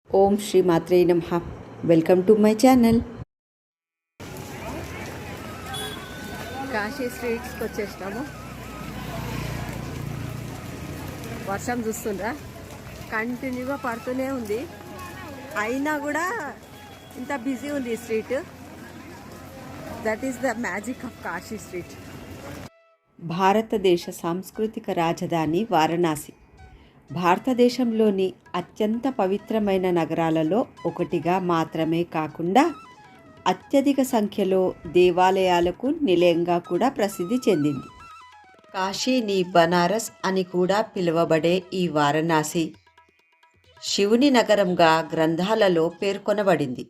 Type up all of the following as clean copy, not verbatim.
ఓం శ్రీ మాత్రే నమః. Welcome to my channel. Kashi స్ట్రీట్స్కి వచ్చేసినాము. వర్షం చూస్తుండ్రా, కంటిన్యూగా పడుతూనే ఉంది. అయినా కూడా ఇంత బిజీ ఉంది ఈ street. That is the magic of Kashi street. భారతదేశ సాంస్కృతిక రాజధాని వారణాసి భారతదేశంలోని అత్యంత పవిత్రమైన నగరాలలో ఒకటిగా మాత్రమే కాకుండా అత్యధిక సంఖ్యలో దేవాలయాలకు నిలయంగా కూడా ప్రసిద్ధి చెందింది. కాశీని బనారస్ అని కూడా పిలువబడే ఈ వారణాసి శివుని నగరంగా గ్రంథాలలో పేర్కొనబడింది.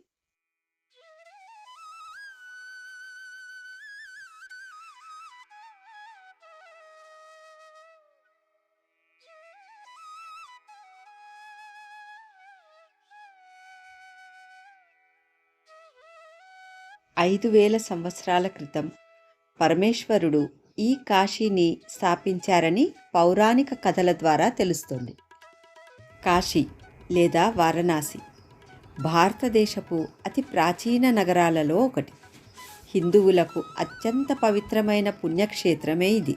ఐదు వేల సంవత్సరాల క్రితం పరమేశ్వరుడు ఈ కాశీని స్థాపించారని పౌరాణిక కథల ద్వారా తెలుస్తుంది. కాశీ లేదా వారణాసి భారతదేశపు అతి ప్రాచీన నగరాలలో ఒకటి. హిందువులకు అత్యంత పవిత్రమైన పుణ్యక్షేత్రమే ఇది.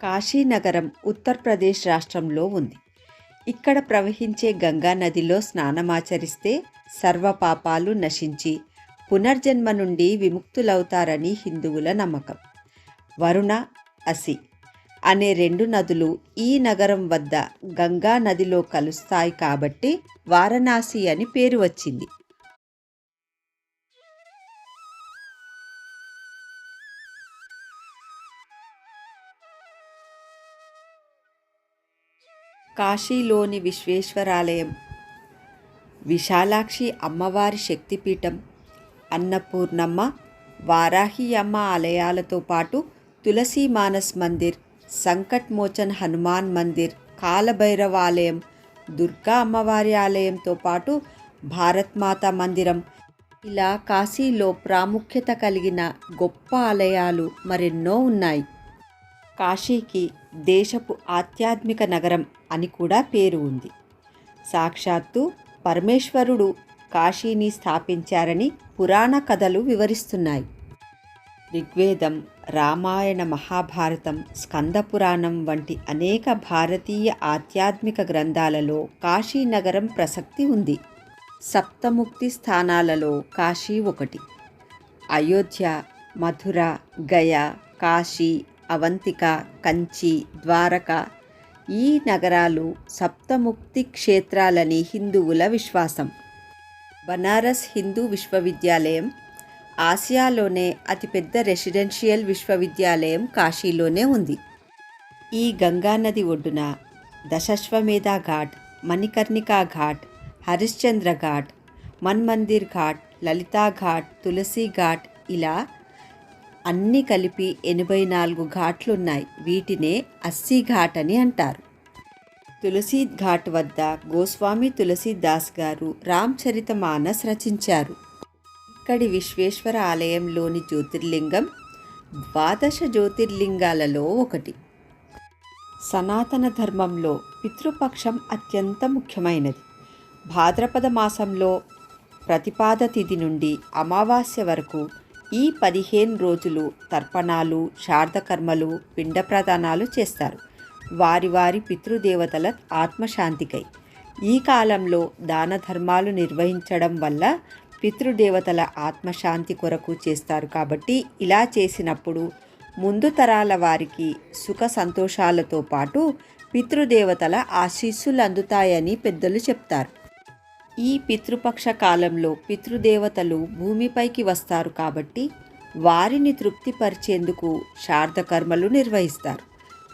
కాశీ నగరం ఉత్తరప్రదేశ్ రాష్ట్రంలో ఉంది. ఇక్కడ ప్రవహించే గంగా నదిలో స్నానమాచరిస్తే సర్వ పాపాలు నశించి పునర్జన్మ నుండి విముక్తులవుతారని హిందువుల నమ్మకం. వరుణ, అసి అనే రెండు నదులు ఈ నగరం వద్ద గంగా నదిలో కలుస్తాయి కాబట్టి వారణాసి అని పేరు వచ్చింది. కాశీలోని విశ్వేశ్వరాలయం, విశాలాక్షి అమ్మవారి శక్తిపీఠం, అన్నపూర్ణమ్మ, వారాహి అమ్మ ఆలయాలతో పాటు తులసి మానస్ మందిర్, సంకట్ మోచన్ హనుమాన్ మందిర్, కాలభైరవ ఆలయం, దుర్గా అమ్మవారి ఆలయంతో పాటు భారత్ మాతా మందిరం, ఇలా కాశీలో ప్రాముఖ్యత కలిగిన గొప్ప ఆలయాలు మరెన్నో ఉన్నాయి. కాశీకి దేశపు ఆధ్యాత్మిక నగరం అని కూడా పేరు ఉంది. సాక్షాత్తు పరమేశ్వరుడు కాశీని స్థాపించారని పురాణ కథలు వివరిస్తున్నాయి. ఋగ్వేదం, రామాయణ, మహాభారతం, స్కంద పురాణం వంటి అనేక భారతీయ ఆధ్యాత్మిక గ్రంథాలలో కాశీ నగరం ప్రసక్తి ఉంది. సప్తముక్తి స్థానాలలో కాశీ ఒకటి. అయోధ్య, మథుర, గయ, కాశీ, అవంతిక, కంచి, ద్వారక ఈ నగరాలు సప్తముక్తి క్షేత్రాలని హిందువుల విశ్వాసం. బనారస్ హిందూ విశ్వవిద్యాలయం ఆసియాలోనే అతిపెద్ద రెసిడెన్షియల్ విశ్వవిద్యాలయం కాశీలోనే ఉంది. ఈ గంగానది ఒడ్డున దశాశ్వమేధ ఘాట్, మణికర్ణికా ఘాట్, హరిశ్చంద్ర ఘాట్, మన్మందిర్ ఘాట్, లలితా ఘాట్, తులసి ఘాట్ ఇలా అన్నీ కలిపి 84 ఘాట్లున్నాయి. వీటినే 80 ఘాట్ అని అంటారు. తులసి ఘాట్ వద్ద గోస్వామి తులసీదాస్ గారు రామచరితమానస్ రచించారు. ఇక్కడి విశ్వేశ్వర ఆలయంలోని జ్యోతిర్లింగం 12 జ్యోతిర్లింగాలలో ఒకటి. సనాతన ధర్మంలో పితృపక్షం అత్యంత ముఖ్యమైనది. భాద్రపద మాసంలో ప్రతిపాద తిథి నుండి అమావాస్య వరకు ఈ 15 రోజులు తర్పణాలు, శార్దకర్మలు, పిండ ప్రదానాలు చేస్తారు. వారి వారి పితృదేవతల ఆత్మశాంతికై. ఈ కాలంలో దాన ధర్మాలు నిర్వహించడం వల్ల పితృదేవతల ఆత్మశాంతి కొరకు చేస్తారు. కాబట్టి ఇలా చేసినప్పుడు ముందు తరాల వారికి సుఖ సంతోషాలతో పాటు పితృదేవతల ఆశీస్సులు అందుతాయని పెద్దలు చెప్తారు. ఈ పితృపక్ష కాలంలో పితృదేవతలు భూమిపైకి వస్తారు కాబట్టి వారిని తృప్తిపరిచేందుకు శార్దకర్మలు నిర్వహిస్తారు.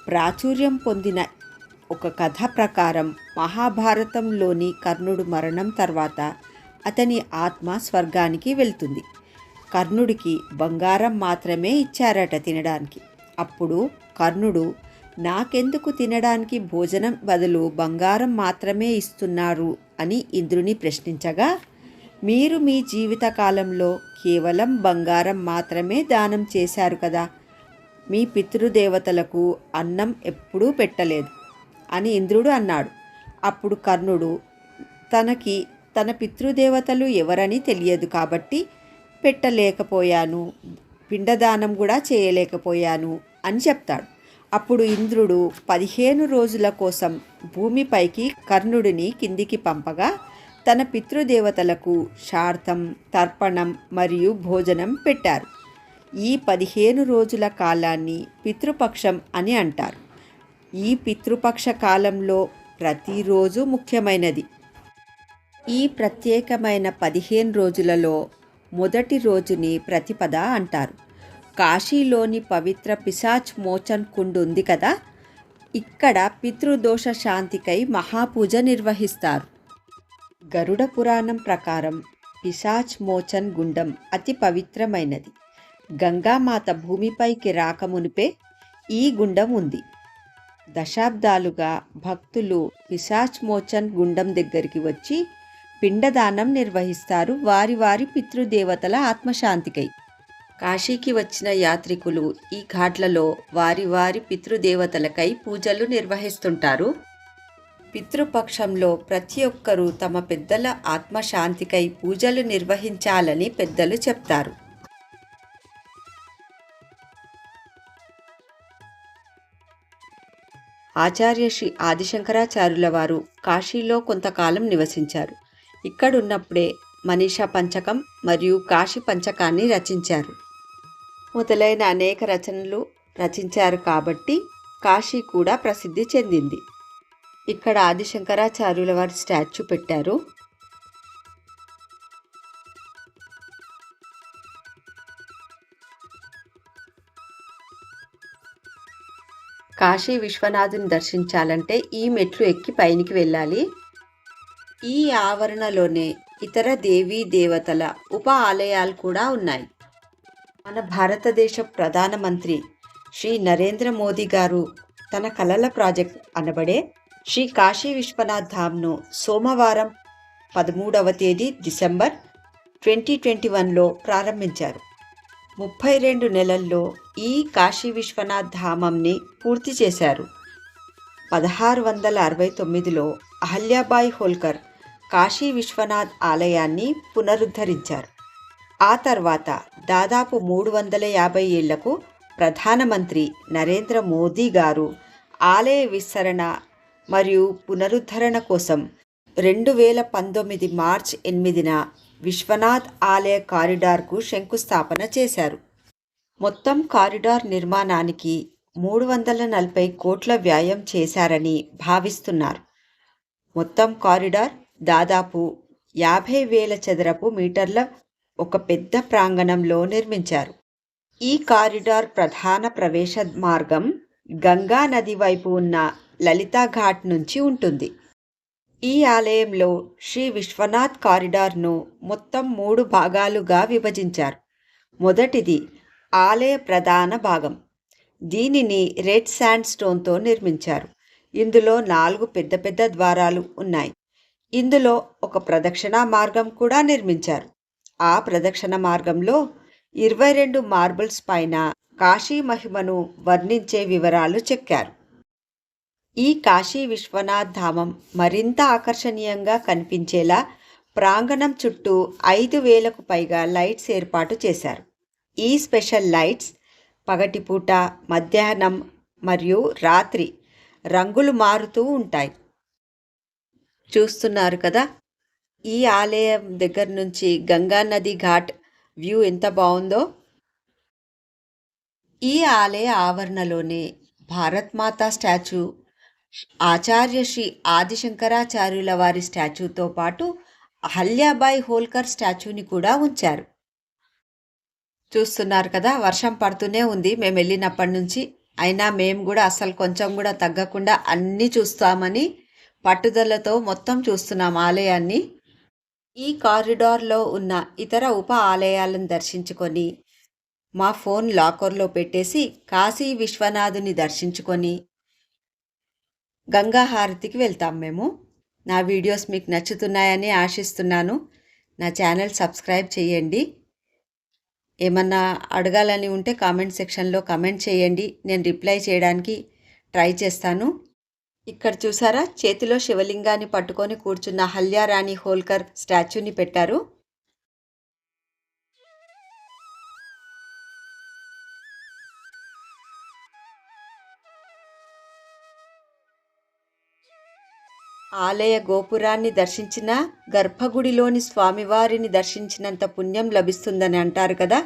ప్రాచుర్యం పొందిన ఒక కథ ప్రకారం మహాభారతంలోని కర్ణుడు మరణం తర్వాత అతని ఆత్మ స్వర్గానికి వెళ్తుంది. కర్ణుడికి బంగారం మాత్రమే ఇచ్చారట తినడానికి. అప్పుడు కర్ణుడు, నాకెందుకు తినడానికి భోజనం బదులు బంగారం మాత్రమే ఇస్తున్నారు అని ఇంద్రుని ప్రశ్నించగా, మీరు మీ జీవితకాలంలో కేవలం బంగారం మాత్రమే దానం చేశారు కదా, మీ పితృదేవతలకు అన్నం ఎప్పుడూ పెట్టలేదు అని ఇంద్రుడు అన్నాడు. అప్పుడు కర్ణుడు తనకి తన పితృదేవతలు ఎవరని తెలియదు కాబట్టి పెట్టలేకపోయాను, పిండదానం కూడా చేయలేకపోయాను అని చెప్తాడు. అప్పుడు ఇంద్రుడు 15 రోజుల కోసం భూమిపైకి కర్ణుడిని కిందికి పంపగా తన పితృదేవతలకు శార్థం, తర్పణం మరియు భోజనం పెట్టారు. ఈ 15 రోజుల కాలాన్ని పితృపక్షం అని అంటారు. ఈ పితృపక్ష కాలంలో ప్రతిరోజు ముఖ్యమైనది. ఈ ప్రత్యేకమైన 15 రోజులలో మొదటి రోజుని ప్రతిపద అంటారు. కాశీలోని పవిత్ర పిశాచ్ మోచన్ కుండ్ ఉంది కదా, ఇక్కడ పితృదోష శాంతికై మహాపూజ నిర్వహిస్తారు. గరుడ పురాణం ప్రకారం పిశాచ్ మోచన్ గుండం అతి పవిత్రమైనది. గంగామాత భూమిపైకి రాకమునిపే ఈ గుండం ఉంది. దశాబ్దాలుగా భక్తులు పిశాచ్ మోచన్ గుండం దగ్గరికి వచ్చి పిండదానం నిర్వహిస్తారు వారి వారి పితృదేవతల ఆత్మశాంతికై. కాశీకి వచ్చిన యాత్రికులు ఈ ఘాట్లలో వారి వారి పితృదేవతలకై పూజలు నిర్వహిస్తుంటారు. పితృపక్షంలో ప్రతి ఒక్కరూ తమ పెద్దల ఆత్మశాంతికై పూజలు నిర్వహించాలని పెద్దలు చెప్తారు. ఆచార్య శ్రీ ఆదిశంకరాచార్యుల వారు కాశీలో కొంతకాలం నివసించారు. ఇక్కడున్నప్పుడే మనీషా పంచకం మరియు కాశీ పంచకాన్ని రచించారు. మొదలైన అనేక రచనలు రచించారు కాబట్టి కాశీ కూడా ప్రసిద్ధి చెందింది. ఇక్కడ ఆదిశంకరాచార్యుల వారి స్టాచ్యూ పెట్టారు. కాశీ విశ్వనాథుని దర్శించాలంటే ఈ మెట్లు ఎక్కి పైనికి వెళ్ళాలి. ఈ ఆవరణలోనే ఇతర దేవీ దేవతల ఉప ఆలయాలు కూడా ఉన్నాయి. మన భారతదేశ ప్రధానమంత్రి శ్రీ నరేంద్ర మోదీ గారు తన కలల ప్రాజెక్ట్ అనబడే శ్రీ కాశీ విశ్వనాథ్ ధామ్ను సోమవారం 13వ తేదీ డిసెంబర్ 2021లో ప్రారంభించారు. 32 నెలల్లో ఈ కాశీ విశ్వనాథ్ ధామంని పూర్తి చేశారు. 1669లో అహల్యాబాయి హోల్కర్ కాశీ విశ్వనాథ్ ఆలయాన్ని పునరుద్ధరించారు. ఆ తర్వాత దాదాపు 350 ఏళ్లకు ప్రధానమంత్రి నరేంద్ర మోదీ గారు ఆలయ విస్తరణ మరియు పునరుద్ధరణ కోసం 2019 మార్చి 8న విశ్వనాథ్ ఆలయ కారిడార్కు శంకుస్థాపన చేశారు. మొత్తం కారిడార్ నిర్మాణానికి 340 కోట్ల వ్యయం చేశారని భావిస్తున్నారు. మొత్తం కారిడార్ దాదాపు 50,000 చదరపు మీటర్ల ఒక పెద్ద ప్రాంగణంలో నిర్మించారు. ఈ కారిడార్ ప్రధాన ప్రవేశ మార్గం గంగా నది వైపు ఉన్న లలితా ఘాట్ నుంచి ఉంటుంది. ఈ ఆలయంలో శ్రీ విశ్వనాథ్ కారిడార్ను మొత్తం 3 భాగాలుగా విభజించారు. మొదటిది ఆలయ ప్రధాన భాగం. దీనిని రెడ్ శాండ్ స్టోన్తో నిర్మించారు. ఇందులో 4 పెద్ద పెద్ద ద్వారాలు ఉన్నాయి. ఇందులో ఒక ప్రదక్షిణా మార్గం కూడా నిర్మించారు. ఆ ప్రదక్షిణ మార్గంలో 22 మార్బుల్స్ పైన కాశీ మహిమను వర్ణించే వివరాలు చెక్కారు. ఈ కాశీ విశ్వనాథ్ ధామం మరింత ఆకర్షణీయంగా కనిపించేలా ప్రాంగణం చుట్టూ 5,000కు పైగా లైట్స్ ఏర్పాటు చేశారు. ఈ స్పెషల్ లైట్స్ పగటిపూట, మధ్యాహ్నం మరియు రాత్రి రంగులు మారుతూ ఉంటాయి. చూస్తున్నారు కదా, ఈ ఆలయం దగ్గర నుంచి గంగా నది ఘాట్ వ్యూ ఎంత బాగుందో. ఈ ఆలయ ఆవరణలోనే భారత్ మాతా స్టాచ్యూ, ఆచార్య శ్రీ ఆదిశంకరాచార్యుల వారి స్టాచ్యూతో పాటు అహల్యాబాయి హోల్కర్ స్టాచ్యూని కూడా ఉంచారు. చూస్తున్నారు కదా, వర్షం పడుతూనే ఉంది మేము వెళ్ళినప్పటి నుంచి. అయినా మేము కూడా అసలు కొంచెం కూడా తగ్గకుండా అన్నీ చూస్తామని పట్టుదలతో మొత్తం చూస్తున్నాం ఆలయాన్ని. ఈ కారిడార్లో ఉన్న ఇతర ఉప ఆలయాలను దర్శించుకొని మా ఫోన్ లాకర్లో పెట్టేసి కాశీ విశ్వనాథుని దర్శించుకొని గంగా హారతికి వెళ్తాం మేము. నా వీడియోస్ మీకు నచ్చుతున్నాయని ఆశిస్తున్నాను. నా ఛానల్ సబ్స్క్రైబ్ చేయండి. ఏమన్నా అడగాలని ఉంటే కామెంట్ సెక్షన్లో కామెంట్ చేయండి. నేను రిప్లై చేయడానికి ట్రై చేస్తాను. ఇక్కడ చూసారా, చేతిలో శివలింగాన్ని పట్టుకొని కూర్చున్న హల్యారాణి హోల్కర్ స్టాచ్యూని పెట్టారు. ఆలయ గోపురాన్ని దర్శించిన గర్భగుడిలోని స్వామివారిని దర్శించినంత పుణ్యం లభిస్తుందని అంటారు కదా.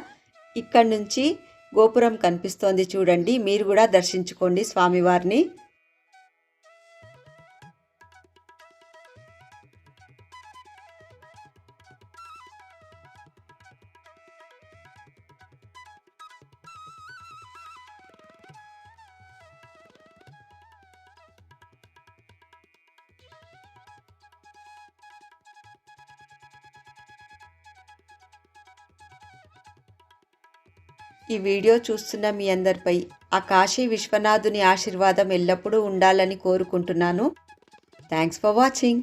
ఇక్కడి నుంచి గోపురం కనిపిస్తోంది చూడండి, మీరు కూడా దర్శించుకోండి స్వామివారిని. ఈ వీడియో చూస్తున్న మీ అందరిపై ఆ కాశీ విశ్వనాథుని ఆశీర్వాదం ఎల్లప్పుడూ ఉండాలని కోరుకుంటున్నాను. Thanks for watching.